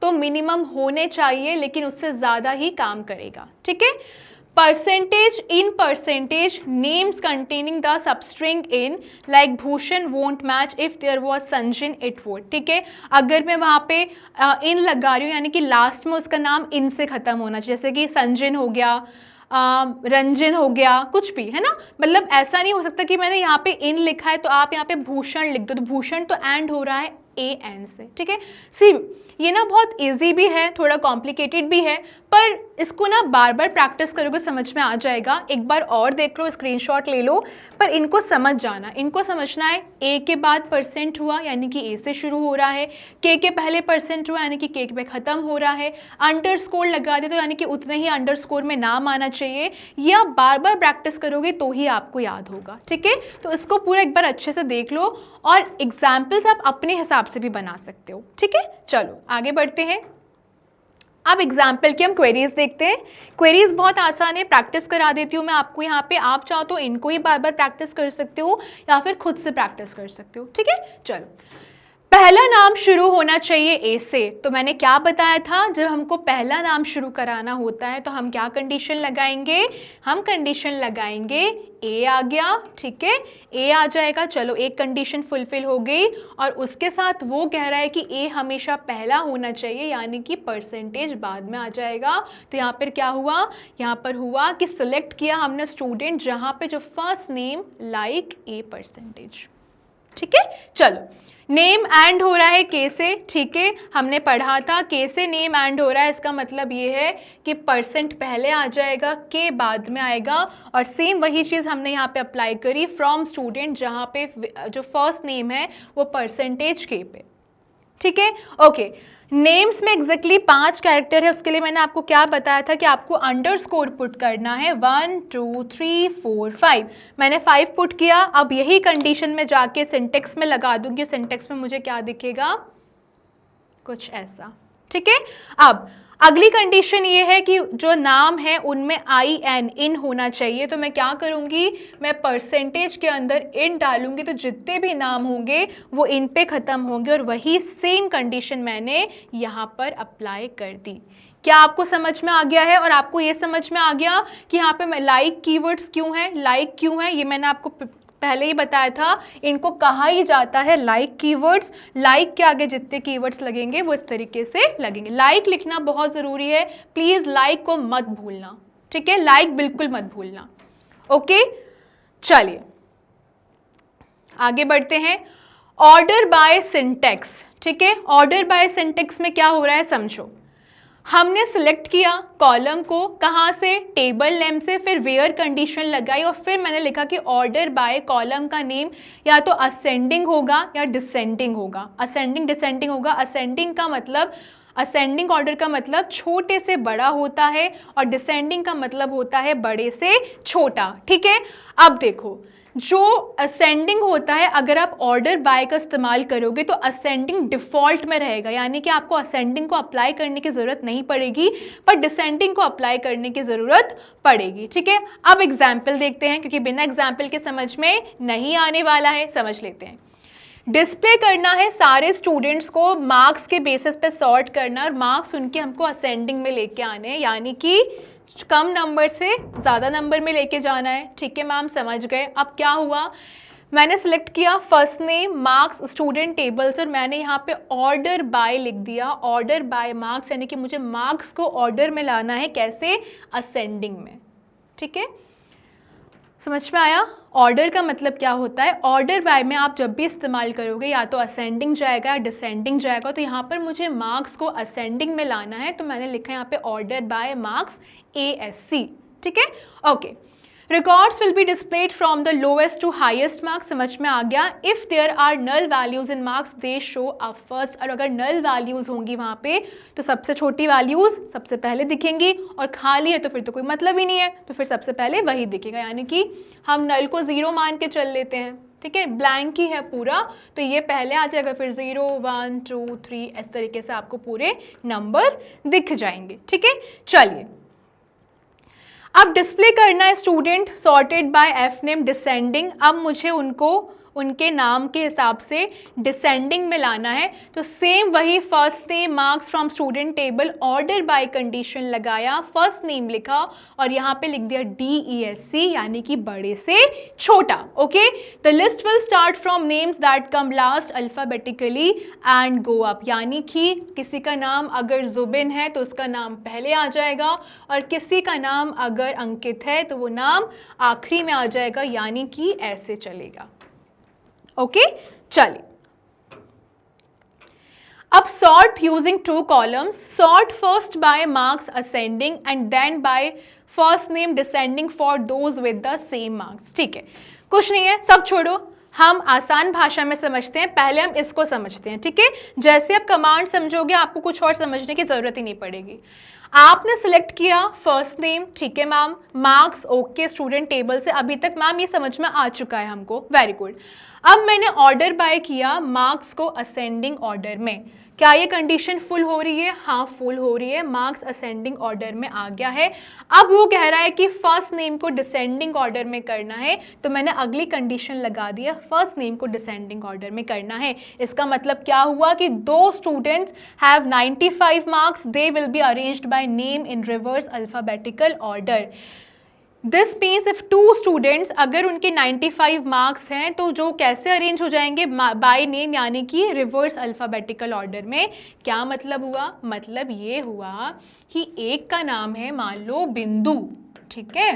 तो मिनिमम होने चाहिए, लेकिन उससे ज़्यादा ही काम करेगा, ठीक है। Percentage, in percentage names containing the substring in, like Bhushan won't match if there was Sanjan it won't, ठीक है। अगर मैं वहाँ पे इन लगा रही हूँ, यानी कि लास्ट में उसका नाम इन से ख़त्म होना चाहिए, जैसे कि संजन हो गया, रंजन हो गया, कुछ भी है ना। मतलब ऐसा नहीं हो सकता कि मैंने यहाँ पे इन लिखा है तो आप यहाँ पे भूषण लिख दो, तो भूषण तो एंड हो रहा है AN से, ठीक है। सी ये ना बहुत इजी भी है, थोड़ा कॉम्प्लिकेटेड भी है, पर इसको ना बार बार प्रैक्टिस करोगे समझ में आ जाएगा। एक बार और देख लो, स्क्रीनशॉट ले लो, पर इनको समझ जाना, इनको समझना है। A के बाद परसेंट हुआ, यानी कि A से शुरू हो रहा है, K के पहले परसेंट हुआ, यानी कि K पे ख़त्म हो रहा है, अंडरस्कोर लगा दे तो यानी कि उतने ही अंडरस्कोर में नाम आना चाहिए। ये आप बार बार प्रैक्टिस करोगे तो ही आपको याद होगा, ठीक है। तो इसको पूरा एक बार अच्छे से देख लो और एग्जाम्पल्स आप अपने हिसाब से भी बना सकते हो, ठीक है। चलो आगे बढ़ते हैं। अब एग्जाम्पल की हम क्वेरीज देखते हैं। क्वेरीज बहुत आसान है, प्रैक्टिस करा देती हूँ मैं आपको यहाँ पे। आप चाहो तो इनको ही बार बार प्रैक्टिस कर सकते हो या फिर खुद से प्रैक्टिस कर सकते हो, ठीक है। चलो, पहला नाम शुरू होना चाहिए ए से, तो मैंने क्या बताया था, जब हमको पहला नाम शुरू कराना होता है तो हम क्या कंडीशन लगाएंगे, हम कंडीशन लगाएंगे ए आ गया, ठीक है, ए आ जाएगा। चलो एक कंडीशन फुलफिल हो गई, और उसके साथ वो कह रहा है कि ए हमेशा पहला होना चाहिए, यानी कि परसेंटेज बाद में आ जाएगा। तो यहाँ पर क्या हुआ, यहाँ पर हुआ कि सिलेक्ट किया हमने स्टूडेंट जहाँ पे जो first name like a percentage, ठीक है, चलो नेम एंड हो रहा है के से, ठीक है, हमने पढ़ा था के से नेम एंड हो रहा है, इसका मतलब ये है कि परसेंट पहले आ जाएगा, के बाद में आएगा, और सेम वही चीज़ हमने यहाँ पे अप्लाई करी फ्रॉम स्टूडेंट, जहाँ पे जो फर्स्ट नेम है वो परसेंटेज के पे, ठीक है, ओके। नेम्स में एग्जैक्टली 5 कैरेक्टर है, उसके लिए मैंने आपको क्या बताया था कि आपको अंडरस्कोर पुट करना है, 1 2 3 4 5, मैंने 5 पुट किया। अब यही कंडीशन में जाके सिंटेक्स में लगा दूंगी, सिंटेक्स में मुझे क्या दिखेगा, कुछ ऐसा, ठीक है। अब अगली कंडीशन ये है कि जो नाम है उनमें IN इन होना चाहिए, तो मैं क्या करूंगी, मैं परसेंटेज के अंदर इन डालूंगी, तो जितने भी नाम होंगे वो इन पे ख़त्म होंगे, और वही सेम कंडीशन मैंने यहाँ पर अप्लाई कर दी। क्या आपको समझ में आ गया है? और आपको ये समझ में आ गया कि यहाँ पे लाइक कीवर्ड्स क्यों है, लाइक क्यों है, ये मैंने आपको पहले ही बताया था, इनको कहा ही जाता है लाइक कीवर्ड्स। लाइक के आगे जितने कीवर्ड्स लगेंगे वो इस तरीके से लगेंगे। लाइक लिखना बहुत ज़रूरी है, प्लीज़ लाइक को मत भूलना, ठीक है, लाइक बिल्कुल मत भूलना, ओके। चलिए आगे बढ़ते हैं, ऑर्डर बाय सिंटेक्स, ठीक है। ऑर्डर बाय सिंटेक्स में क्या हो रहा है समझो, हमने सिलेक्ट किया कॉलम को, कहाँ से, टेबल नेम से, फिर वेयर कंडीशन लगाई, और फिर मैंने लिखा कि ऑर्डर बाय कॉलम का नेम या तो असेंडिंग होगा या डिसेंडिंग होगा, असेंडिंग डिसेंडिंग होगा। असेंडिंग का मतलब, असेंडिंग ऑर्डर का मतलब छोटे से बड़ा होता है, और डिसेंडिंग का मतलब होता है बड़े से छोटा, ठीक है। अब देखो, जो असेंडिंग होता है, अगर आप ऑर्डर बाय का इस्तेमाल करोगे तो असेंडिंग डिफॉल्ट में रहेगा, यानी कि आपको असेंडिंग को अप्लाई करने की ज़रूरत नहीं पड़ेगी, पर डिसेंडिंग को अप्लाई करने की ज़रूरत पड़ेगी, ठीक है। अब एग्जाम्पल देखते हैं, क्योंकि बिना एग्जाम्पल के समझ में नहीं आने वाला है, समझ लेते हैं। डिस्प्ले करना है सारे स्टूडेंट्स को, मार्क्स के बेसिस पे सॉर्ट करना, और मार्क्स उनके हमको असेंडिंग में लेके आने हैं, यानी कि कम नंबर से ज़्यादा नंबर में लेके जाना है, ठीक है मैम, समझ गए। अब क्या हुआ, मैंने सिलेक्ट किया first name marks student tables, और मैंने यहाँ पे ऑर्डर बाय लिख दिया, ऑर्डर बाय मार्क्स, यानी कि मुझे मार्क्स को ऑर्डर में लाना है, कैसे, असेंडिंग में, ठीक है, समझ में आया। ऑर्डर का मतलब क्या होता है, ऑर्डर बाय में आप जब भी इस्तेमाल करोगे या तो असेंडिंग जाएगा या डिसेंडिंग जाएगा, तो यहाँ पर मुझे मार्क्स को असेंडिंग में लाना है, तो मैंने लिखा है यहाँ पे ऑर्डर बाय मार्क्स ASC, ठीक है, okay. Records will be displayed from the lowest to highest marks, समझ में आ गया। If there are null values in marks they show up first, और अगर नल वैल्यूज होंगी वहाँ पे तो सबसे छोटी वैल्यूज सबसे पहले दिखेंगी, और खाली है तो फिर तो कोई मतलब ही नहीं है, तो फिर सबसे पहले वही दिखेगा, यानी कि हम नल को 0 मान के चल लेते हैं, ठीक है, ब्लैंक ही है पूरा, तो ये पहले आ जाएगा, फिर 0 1 2 3 इस तरीके से आपको पूरे नंबर दिख जाएंगे, ठीक है। चलिए अब डिस्प्ले करना है student sorted by f name descending, अब मुझे उनको उनके नाम के हिसाब से डिसेंडिंग में लाना है, तो सेम वही first name marks from student table, order by condition लगाया, फर्स्ट नेम लिखा और यहाँ पे लिख दिया DESC, यानी कि बड़े से छोटा, okay. The list will start from names that come last alphabetically and go up, यानी कि किसी का नाम अगर जुबिन है तो उसका नाम पहले आ जाएगा, और किसी का नाम अगर अंकित है तो वो नाम आखिरी में आ जाएगा, यानी कि ऐसे चलेगा, ओके। चलिए अब sort using 2 columns, sort first by marks ascending and then by first name descending for those with the same marks, ठीक है। कुछ नहीं है, सब छोड़ो, हम आसान भाषा में समझते हैं, पहले हम इसको समझते हैं, ठीक है। जैसे आप कमांड समझोगे आपको कुछ और समझने की जरूरत ही नहीं पड़ेगी। आपने सिलेक्ट किया फर्स्ट नेम, ठीक है ma'am, marks okay student table से, अभी तक मैम ये समझ में आ चुका है हमको, वेरी गुड। अब मैंने ऑर्डर बाय किया मार्क्स को असेंडिंग ऑर्डर में, क्या ये कंडीशन फुल हो रही है? हाँ फुल हो रही है, मार्क्स असेंडिंग ऑर्डर में आ गया है। अब वो कह रहा है कि फर्स्ट नेम को डिसेंडिंग ऑर्डर में करना है, तो मैंने अगली कंडीशन लगा दिया, फर्स्ट नेम को डिसेंडिंग ऑर्डर में करना है। इसका मतलब क्या हुआ कि 2 students have 95 marks, they will be arranged by name in reverse alphabetical order. This means if 2 students अगर उनके 95 मार्क्स हैं तो जो कैसे अरेंज हो जाएंगे, बाय नेम, यानी कि रिवर्स अल्फाबेटिकल ऑर्डर में। क्या मतलब हुआ? मतलब ये हुआ कि एक का नाम है मान लो बिंदु, ठीक है,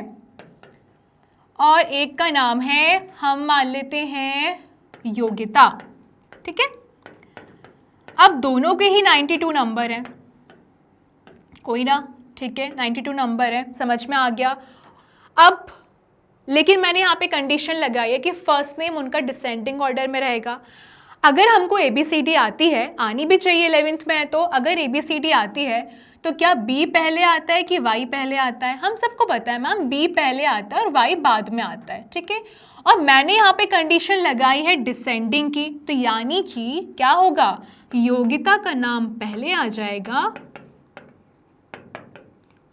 और एक का नाम है हम मान लेते हैं योग्यता। ठीक है, अब दोनों के ही 92 नंबर हैं, कोई ना, ठीक है 92 नंबर है, समझ में आ गया। अब लेकिन मैंने यहाँ पे कंडीशन लगाई है कि फर्स्ट नेम उनका डिसेंडिंग ऑर्डर में रहेगा। अगर हमको ABCD आती है, आनी भी चाहिए 11th में है, तो अगर ABCD आती है तो क्या B पहले आता है कि Y पहले आता है? हम सबको पता है मैम B पहले आता है और Y बाद में आता है। ठीक है, और मैंने यहाँ पे कंडीशन लगाई है डिसेंडिंग की, तो यानी कि क्या होगा, योग्यता का नाम पहले आ जाएगा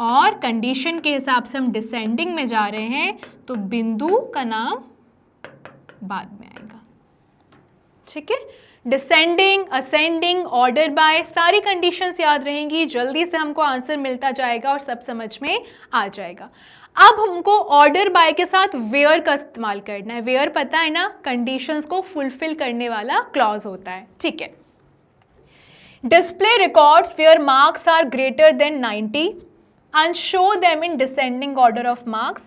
और कंडीशन के हिसाब से हम डिसेंडिंग में जा रहे हैं तो बिंदु का नाम बाद में आएगा। ठीक है, डिसेंडिंग, असेंडिंग, ऑर्डर बाय, सारी कंडीशंस याद रहेंगी, जल्दी से हमको आंसर मिलता जाएगा और सब समझ में आ जाएगा। अब हमको ऑर्डर बाय के साथ वेयर का इस्तेमाल करना है। वेयर पता है ना, कंडीशंस को फुलफिल करने वाला क्लॉज होता है। ठीक है, display records where marks are greater than 90 and show them in descending order of marks,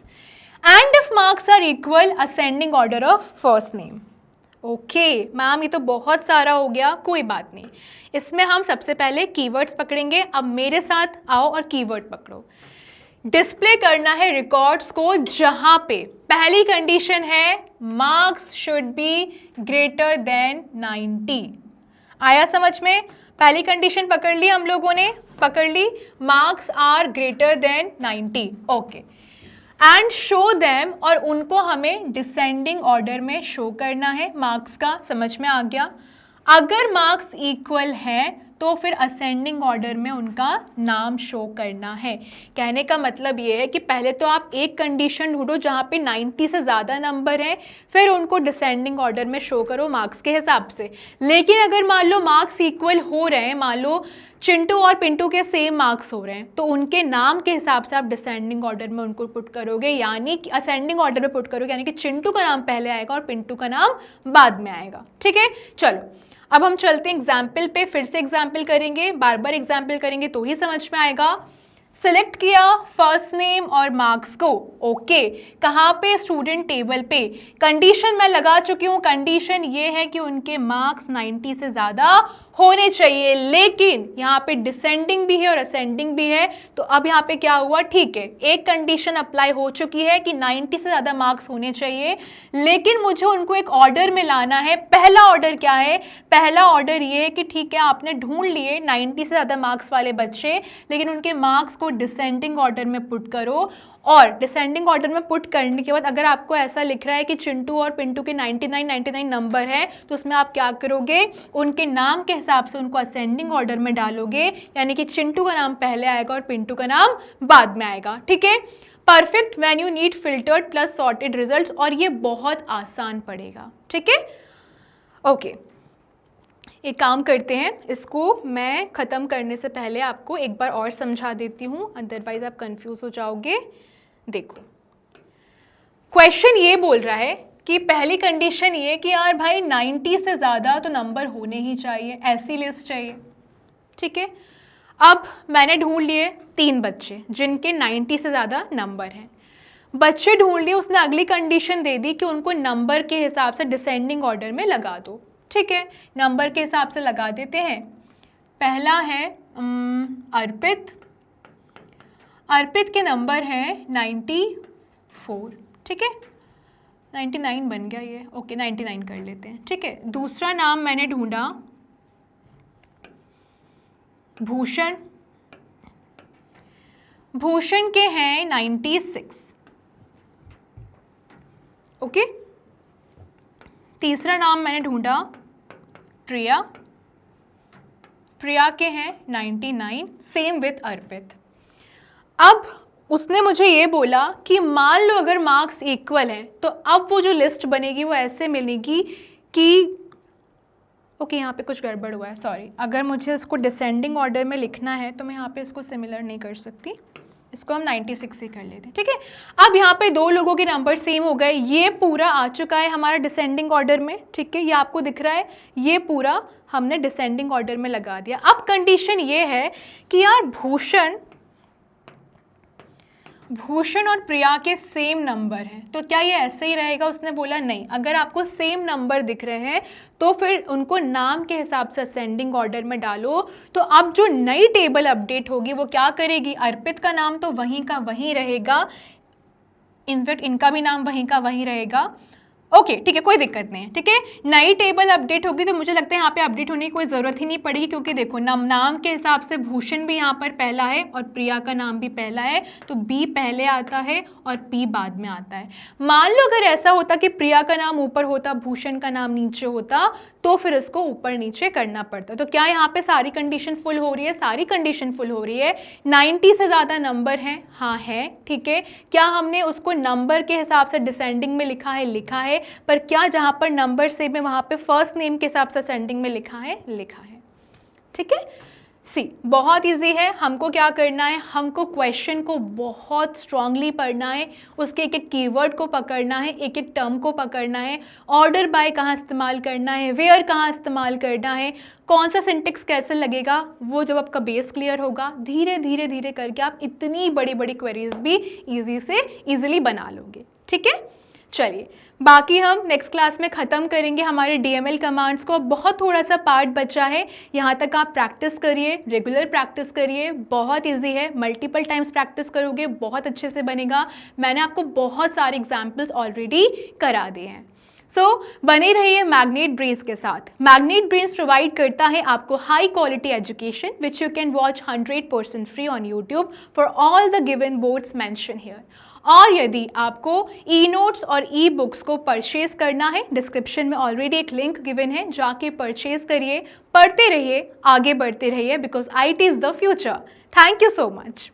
and if marks are equal, ascending order of first name. Okay ma'am, ये तो बहुत सारा हो गया, कोई बात नहीं, इसमें हम सबसे पहले कीवर्ड्स पकड़ेंगे। अब मेरे साथ आओ और कीवर्ड पकड़ो। डिस्प्ले करना है रिकॉर्ड्स को जहां पे पहली कंडीशन है marks should be greater than 90। आया समझ में? पहली कंडीशन पकड़ ली हम लोगों ने, पकड़ ली, marks are greater than 90। Okay, and show them, और उनको हमें डिसेंडिंग ऑर्डर में शो करना है मार्क्स का, समझ में आ गया। अगर मार्क्स इक्वल है तो फिर असेंडिंग ऑर्डर में उनका नाम शो करना है। कहने का मतलब ये है कि पहले तो आप एक कंडीशन ढूंढो जहाँ पे 90 से ज़्यादा नंबर है, फिर उनको डिसेंडिंग ऑर्डर में शो करो मार्क्स के हिसाब से। लेकिन अगर मान लो मार्क्स इक्वल हो रहे हैं, मान लो चिंटू और पिंटू के सेम मार्क्स हो रहे हैं, तो उनके नाम के हिसाब से आप डिसेंडिंग ऑर्डर में उनको पुट करोगे, यानी कि असेंडिंग ऑर्डर में पुट करोगे, यानी कि चिंटू का नाम पहले आएगा और पिंटू का नाम बाद में आएगा। ठीक है, चलो अब हम चलते हैं एग्जाम्पल पे, फिर से एग्जाम्पल करेंगे, बार बार एग्जाम्पल करेंगे तो ही समझ में आएगा। सिलेक्ट किया फर्स्ट नेम और मार्क्स को, ओके, कहाँ पे, स्टूडेंट टेबल पे। कंडीशन मैं लगा चुकी हूँ, कंडीशन ये है कि उनके मार्क्स 90 से ज़्यादा होने चाहिए, लेकिन यहाँ पे डिसेंडिंग भी है और असेंडिंग भी है। तो अब यहाँ पे क्या हुआ, ठीक है, एक कंडीशन अप्लाई हो चुकी है कि 90 से ज़्यादा मार्क्स होने चाहिए, लेकिन मुझे उनको एक ऑर्डर में लाना है। पहला ऑर्डर क्या है, पहला ऑर्डर ये है कि ठीक है आपने ढूंढ लिए 90 से ज़्यादा मार्क्स वाले बच्चे, लेकिन उनके मार्क्स को डिसेंडिंग ऑर्डर में पुट करो। और डिसेंडिंग ऑर्डर में पुट करने के बाद अगर आपको ऐसा लिख रहा है कि चिंटू और पिंटू के 99 नंबर है, तो उसमें आप क्या करोगे, उनके नाम के हिसाब से उनको असेंडिंग ऑर्डर में डालोगे, यानी कि चिंटू का नाम पहले आएगा और पिंटू का नाम बाद में आएगा। ठीक है, perfect when you need filtered plus sorted results, और ये बहुत आसान पड़ेगा। ठीक है, ओके, एक काम करते हैं, इसको मैं ख़त्म करने से पहले आपको एक बार और समझा देती हूँ, अदरवाइज आप कंफ्यूज हो जाओगे। देखो, क्वेश्चन ये बोल रहा है कि पहली कंडीशन ये कि यार भाई 90 से ज़्यादा तो नंबर होने ही चाहिए, ऐसी लिस्ट चाहिए। ठीक है, अब मैंने ढूंढ लिए 3 बच्चे जिनके 90 से ज़्यादा नंबर हैं, बच्चे ढूंढ लिए, उसने अगली कंडीशन दे दी कि उनको नंबर के हिसाब से डिसेंडिंग ऑर्डर में लगा दो। ठीक है, नंबर के हिसाब से लगा देते हैं। पहला है अर्पित, अर्पित के नंबर है 94। ठीक है, 99 बन गया ये, ओके 99 कर लेते हैं। ठीक है, दूसरा नाम मैंने ढूंढा भूषण, भूषण के हैं 96। ओके, तीसरा नाम मैंने ढूंढा प्रिया, प्रिया के हैं 99, सेम विथ अर्पित। अब उसने मुझे ये बोला कि मान लो अगर मार्क्स इक्वल हैं, तो अब वो जो लिस्ट बनेगी वो ऐसे मिलेगी कि ओके यहाँ पे कुछ गड़बड़ हुआ है, सॉरी, अगर मुझे इसको डिसेंडिंग ऑर्डर में लिखना है तो मैं यहाँ पे इसको सिमिलर नहीं कर सकती, इसको हम 96 ही कर लेते हैं। ठीक है, अब यहाँ पे 2 लोगों के नंबर सेम हो गए, ये पूरा आ चुका है हमारा डिसेंडिंग ऑर्डर में। ठीक है, ये आपको दिख रहा है, ये पूरा हमने डिसेंडिंग ऑर्डर में लगा दिया। अब कंडीशन ये है कि यार भूषण और प्रिया के सेम नंबर हैं, तो क्या ये ऐसे ही रहेगा? उसने बोला नहीं, अगर आपको सेम नंबर दिख रहे हैं तो फिर उनको नाम के हिसाब से असेंडिंग ऑर्डर में डालो। तो अब जो नई टेबल अपडेट होगी वो क्या करेगी? अर्पित का नाम तो वहीं का वहीं रहेगा, इनफैक्ट इनका भी नाम वहीं का वहीं रहेगा। ओके ठीक है, कोई दिक्कत नहीं है। ठीक है, नई टेबल अपडेट होगी तो मुझे लगता है यहाँ पे अपडेट होने की कोई ज़रूरत ही नहीं पड़ेगी, क्योंकि देखो नाम के हिसाब से भूषण भी यहाँ पर पहला है और प्रिया का नाम भी पहला है, तो बी पहले आता है और पी बाद में आता है। मान लो अगर ऐसा होता कि प्रिया का नाम ऊपर होता, भूषण का नाम नीचे होता, तो फिर इसको ऊपर नीचे करना पड़ता। तो क्या यहाँ पे सारी कंडीशन फुल हो रही है? सारी कंडीशन फुल हो रही है। 90 से ज़्यादा नंबर हैं, हाँ है, ठीक है। क्या हमने उसको नंबर के हिसाब से डिसेंडिंग में लिखा है? लिखा है। पर क्या जहाँ पर नंबर सेम है वहाँ पे फर्स्ट नेम के हिसाब से असेंडिंग में लिखा है? लिखा है। ठीक है, सी बहुत इजी है। हमको क्या करना है? हमको क्वेश्चन को बहुत स्ट्रांगली पढ़ना है, उसके एक एक कीवर्ड को पकड़ना है, एक एक टर्म को पकड़ना है, ऑर्डर बाय कहाँ इस्तेमाल करना है, वेयर कहाँ इस्तेमाल करना है, कौन सा सिंटेक्स कैसे लगेगा, वो जब आपका बेस क्लियर होगा धीरे धीरे धीरे करके आप इतनी बड़ी बड़ी क्वेरीज भी ईजिली बना लोगे। ठीक है, चलिए बाकी हम नेक्स्ट क्लास में ख़त्म करेंगे हमारे DML कमांड्स को। बहुत थोड़ा सा पार्ट बचा है, यहाँ तक आप प्रैक्टिस करिए, रेगुलर प्रैक्टिस करिए, बहुत इजी है। मल्टीपल टाइम्स प्रैक्टिस करोगे बहुत अच्छे से बनेगा। मैंने आपको बहुत सारे एग्जाम्पल्स ऑलरेडी करा दिए हैं। बने रहिए मैग्नेट ब्रेन्स के साथ। मैग्नेट ब्रेन्स प्रोवाइड करता है आपको high quality education which you can watch 100% free on YouTube for all the given boards mention here. और यदि आपको ई नोट्स और ई बुक्स को परचेज करना है, डिस्क्रिप्शन में ऑलरेडी एक लिंक गिवन है, जाके परचेज करिए, पढ़ते रहिए, आगे बढ़ते रहिए, because IT is the future. Thank you so much.